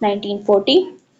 1940।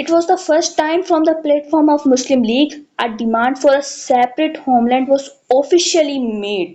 it was the first time from the platform of Muslim League a demand for a separate homeland was officially made.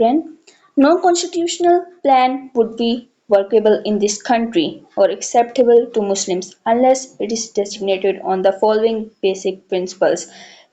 ran, no constitutional plan would be workable in this country or acceptable to Muslims unless it is designated on the following basic principles,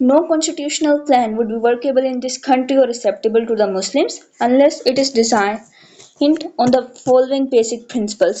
No constitutional plan would be workable in this country or acceptable to the Muslims unless it is designed on the following basic principles.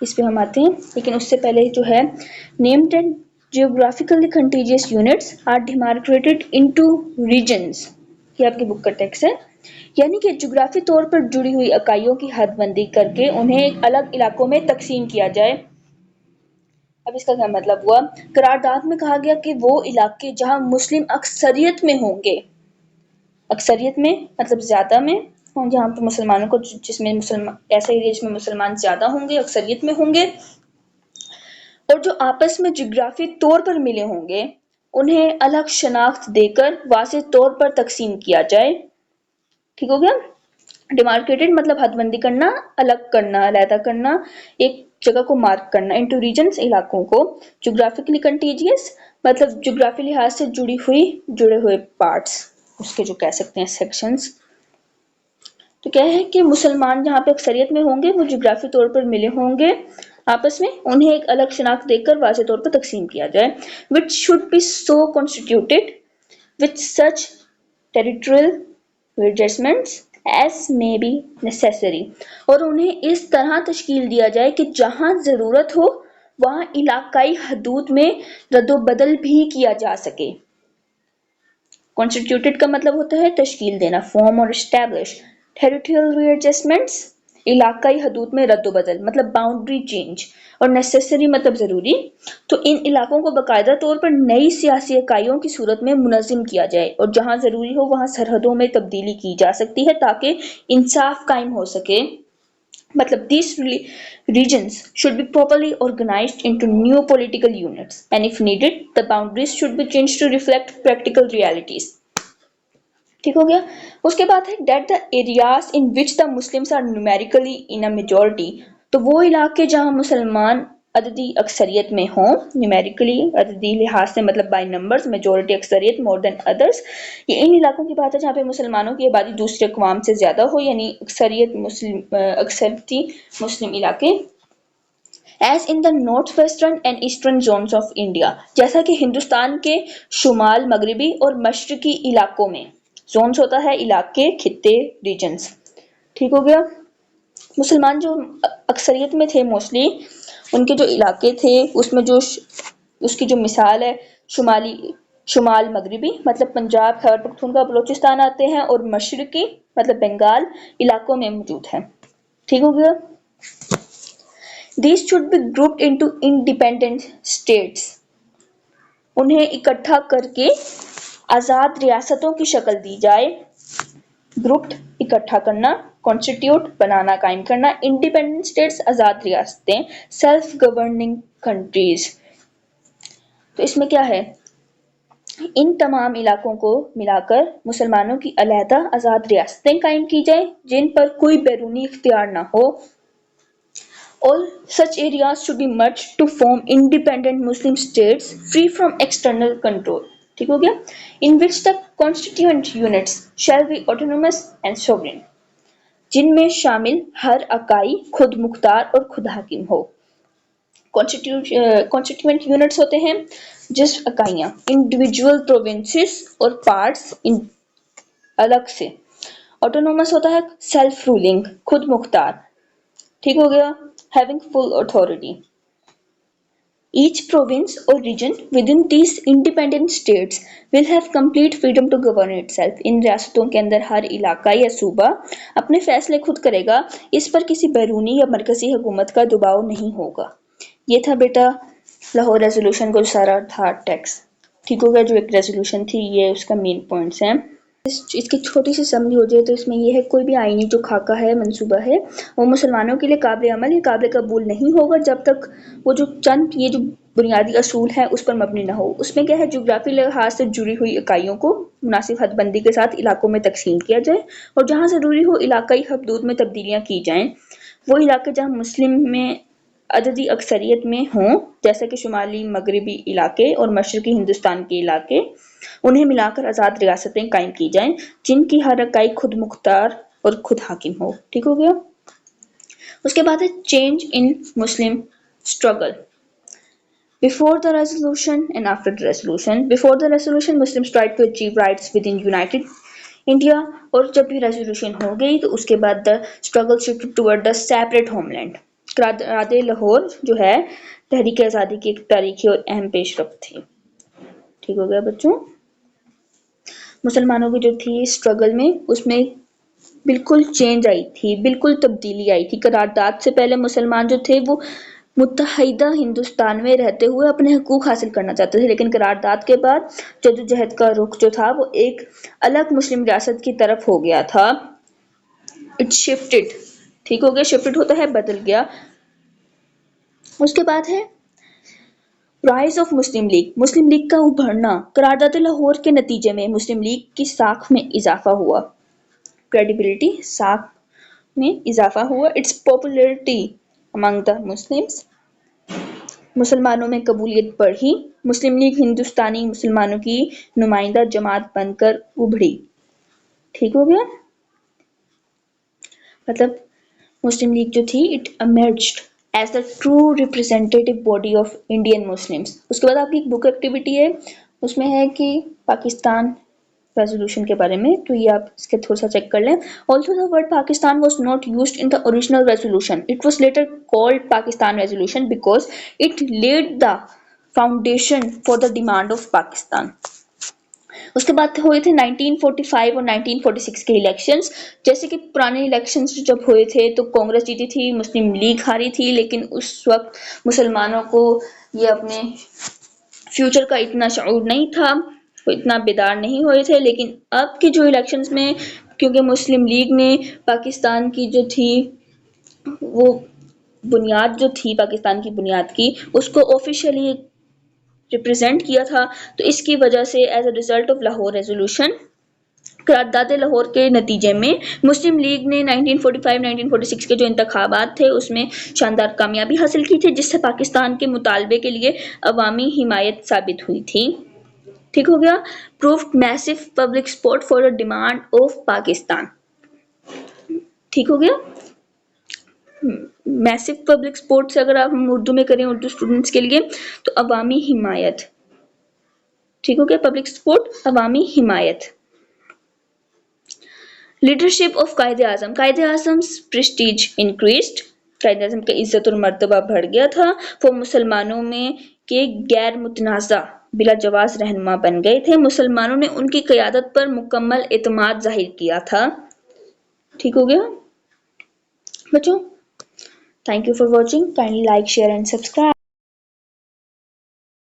اس پہ ہم آتے ہیں، لیکن اس سے پہلے جو ہے named and geographically contiguous units are demarcated into regions، یہ آپ کی بک کا ٹیکسٹ ہے، یعنی کہ جغرافی طور پر جڑی ہوئی اکائیوں کی حد بندی کر کے انہیں ایک الگ علاقوں میں تقسیم کیا جائے۔ اب اس کا کیا مطلب ہوا؟ قرارداد میں کہا گیا کہ وہ علاقے جہاں مسلم اکثریت میں ہوں گے، اکثریت میں مطلب زیادہ میں ہوں، جہاں پہ مسلمانوں کو جس میں ایسا ایریا جس میں مسلمان زیادہ ہوں گے، اکثریت میں ہوں گے، اور جو آپس میں جغرافی طور پر ملے ہوں گے انہیں الگ شناخت دے کر واضح طور پر تقسیم کیا جائے۔ ٹھیک ہو گیا؟ ڈیمارکیٹڈ مطلب حد بندی کرنا، الگ کرنا، علیحدہ کرنا، ایک جگہ کو مارک کرنا، انٹو ریجنز علاقوں کو، جغرافیکلی کنٹیجیس مطلب جغرافی لحاظ سے جڑے ہوئے پارٹس، اس کے جو کہہ سکتے ہیں سیکشنز۔ تو کیا ہے کہ مسلمان جہاں پہ اکثریت میں ہوں گے وہ جغرافی طور پر ملے ہوں گے آپس میں، انہیں ایک الگ شناخت دے کر واضح طور پر تقسیم کیا جائے، which should be so constituted with such territorial adjustments as may be necessary، اور انہیں اس طرح تشکیل دیا جائے کہ جہاں ضرورت ہو وہاں علاقائی حدود میں رد و بدل بھی کیا جا سکے۔ constituted کا مطلب ہوتا ہے تشکیل دینا، form اور establish، territorial readjustments علاقائی حدود میں رد و بدل مطلب باؤنڈری چینج، اور نیسیسری مطلب ضروری۔ تو ان علاقوں کو باقاعدہ طور پر نئی سیاسی اکائیوں کی صورت میں منظم کیا جائے، اور جہاں ضروری ہو وہاں سرحدوں میں تبدیلی کی جا سکتی ہے تاکہ انصاف قائم ہو سکے۔ مطلب these regions should be properly organized into new political units and if needed the boundaries should be changed to reflect practical realities۔ ٹھیک ہو گیا؟ اس کے بعد ہے that the areas in which the Muslims are numerically in a majority، تو وہ علاقے جہاں مسلمان عددی اکثریت میں ہوں، numerically عددی لحاظ سے مطلب by numbers، majority اکثریت more than others، یہ ان علاقوں کی بات ہے جہاں پہ مسلمانوں کی آبادی دوسرے اقوام سے زیادہ ہو، یعنی اکثریتی مسلم علاقے۔ As in the north western and eastern zones of India، جیسا کہ ہندوستان کے شمال مغربی اور مشرقی علاقوں میں، زونز ہوتا ہے علاقے، خطے، ریجنز۔ ٹھیک ہو گیا؟ مسلمان جو اکثریت میں تھے موسٹلی، ان کے جو علاقے تھے اس میں جو اس کی جو مثال ہے شمال مغربی مطلب پنجاب، خیبر پختونخوا، بلوچستان آتے ہیں، اور مشرقی مطلب بنگال علاقوں میں موجود ہے۔ ٹھیک ہو گیا؟ These should be grouped into independent states، انہیں اکٹھا کر کے آزاد ریاستوں کی شکل دی جائے۔ گروپڈ اکٹھا کرنا، کانسٹیٹیوٹ بنانا، قائم کرنا، انڈیپینڈنٹ اسٹیٹس آزاد ریاستیں، سیلف گورننگ کنٹریز۔ تو اس میں کیا ہے؟ ان تمام علاقوں کو ملا کر مسلمانوں کی علیحدہ آزاد ریاستیں قائم کی جائیں جن پر کوئی بیرونی اختیار نہ ہو۔ All such areas should be merged to form independent Muslim states free from external control۔ ٹھیک ہو گیا؟ In which the constituent units shall be autonomous and sovereign، جن میں شامل ہر اکائی خود مختار اور خود حاکم ہو۔ constituent units ہوتے ہیں جس اکائیاں، individual provinces اور parts الگ سے۔ autonomous ہوتا ہے self ruling خود مختار۔ ٹھیک ہو گیا؟ having full authority۔ Each province or region within these independent states will have complete freedom to govern itself۔ ان ریاستوں کے اندر ہر علاقہ یا صوبہ اپنے فیصلے خود کرے گا، اس پر کسی بیرونی یا مرکزی حکومت کا دباؤ نہیں ہوگا۔ یہ تھا بیٹا لاہور ریزولوشن کو سارا تھا ٹیکسٹ۔ ٹھیک ہو گیا؟ جو ایک ریزولوشن تھی یہ اس کا مین پوائنٹس ہیں۔ اس کی چھوٹی سی سمری ہو جائے تو اس میں یہ ہے کوئی بھی آئینی جو خاکہ ہے، منصوبہ ہے، وہ مسلمانوں کے لیے قابل عمل یا قابل قبول نہیں ہوگا جب تک وہ جو چند یہ جو بنیادی اصول ہیں اس پر مبنی نہ ہو۔ اس میں کیا ہے؟ جغرافی لحاظ سے جڑی ہوئی اکائیوں کو مناسب حد بندی کے ساتھ علاقوں میں تقسیم کیا جائے، اور جہاں ضروری ہو علاقائی حدود میں تبدیلیاں کی جائیں۔ وہ علاقے جہاں مسلم میں عددی اکثریت میں ہوں جیسا کہ شمالی مغربی علاقے اور مشرقی ہندوستان کے علاقے، انہیں ملا کر آزاد ریاستیں قائم کی جائیں جن کی ہر اکائی خود مختار اور خود حاکم ہو۔ ٹھیک ہو گیا؟ اس کے بعد ہے change in Muslim struggle. Before the resolution and after the resolution۔ Before the resolution Muslims tried to achieve rights within United India، اور جب بھی ریزولوشن ہو گئی تو اس کے بعد the struggle shifted toward the separate homeland۔ قرارداد لاہور جو ہے تحریک آزادی کی ایک تاریخی اور اہم پیش رفت تھی. ٹھیک ہو گیا بچوں. مسلمانوں کی جو تھی اسٹرگل میں اس میں بالکل چینج آئی تھی، بالکل تبدیلی آئی تھی. قرارداد سے پہلے مسلمان جو تھے وہ متحدہ ہندوستان میں رہتے ہوئے اپنے حقوق حاصل کرنا چاہتے تھے، لیکن قرارداد کے بعد جدوجہد کا رخ جو تھا وہ ایک الگ مسلم ریاست کی طرف ہو گیا تھا. It shifted. ٹھیک ہو گیا. شفٹڈ ہوتا ہے بدل گیا. اس کے بعد ہے rise of Muslim league. Muslim league کا ابھرنا. قرارداد لاہور کے نتیجے میں مسلم لیگ کی ساکھ میں اضافہ ہوا. کریڈیبلٹی ساکھ میں اضافہ ہوا. It's popularity among the Muslims. مسلمانوں میں قبولیت بڑھی. مسلم لیگ ہندوستانی مسلمانوں کی نمائندہ جماعت بن کر ابھری. ٹھیک ہو گیا. مطلب مسلم لیگ جو تھی it emerged as the true representative body of Indian Muslims. اس کے بعد آپ کی ایک بک ایکٹیویٹی ہے، اس میں ہے کہ پاکستان ریزولوشن کے بارے میں، تو یہ آپ اس کے تھوڑا سا چیک کر لیں. Although the word Pakistan was not used in the original resolution, it was later called Pakistan Resolution because it laid the foundation for the demand of Pakistan. اس کے بعد ہوئے تھے 1945 اور 1946 کے الیکشنز. جیسے کہ پرانے الیکشنز جب ہوئے تھے تو کانگریس جیتی تھی، مسلم لیگ ہاری تھی، لیکن اس وقت مسلمانوں کو یہ اپنے فیوچر کا اتنا شعور نہیں تھا، وہ اتنا بیدار نہیں ہوئے تھے. لیکن اب کے جو الیکشنز میں کیونکہ مسلم لیگ نے پاکستان کی جو تھی وہ بنیاد جو تھی پاکستان کی بنیاد کی اس کو آفیشیلی ریپرزینٹ کیا تھا، تو اس کی وجہ سے as a result of Lahore resolution قرارداد لاہور کے نتیجے میں مسلم لیگ نے 1945-1946 کے جو انتخابات تھے اس میں شاندار کامیابی حاصل کی تھی، جس سے پاکستان کے مطالبے کے لیے عوامی حمایت ثابت ہوئی تھی. ٹھیک ہو گیا. proved massive public support for the demand of Pakistan. ٹھیک ہو گیا. میسو پبلک سپورٹ سے اگر آپ ہم اردو میں کریں اردو اسٹوڈنٹس کے لیے تو عوامی حمایت. ٹھیک ہو گیا. پبلک سپورٹ عوامی حمایت. Leadership of Quaid Azam. Quaid Azam prestige increased. Quaid Azam کا عزت اور مرتبہ بڑھ گیا تھا. وہ مسلمانوں میں کے غیر متنازع بلا جواز رہنما بن گئے تھے. مسلمانوں نے ان کی قیادت پر مکمل اعتماد ظاہر کیا تھا. ٹھیک ہو گیا بچوں. Thank you for watching. Kindly like, share and subscribe.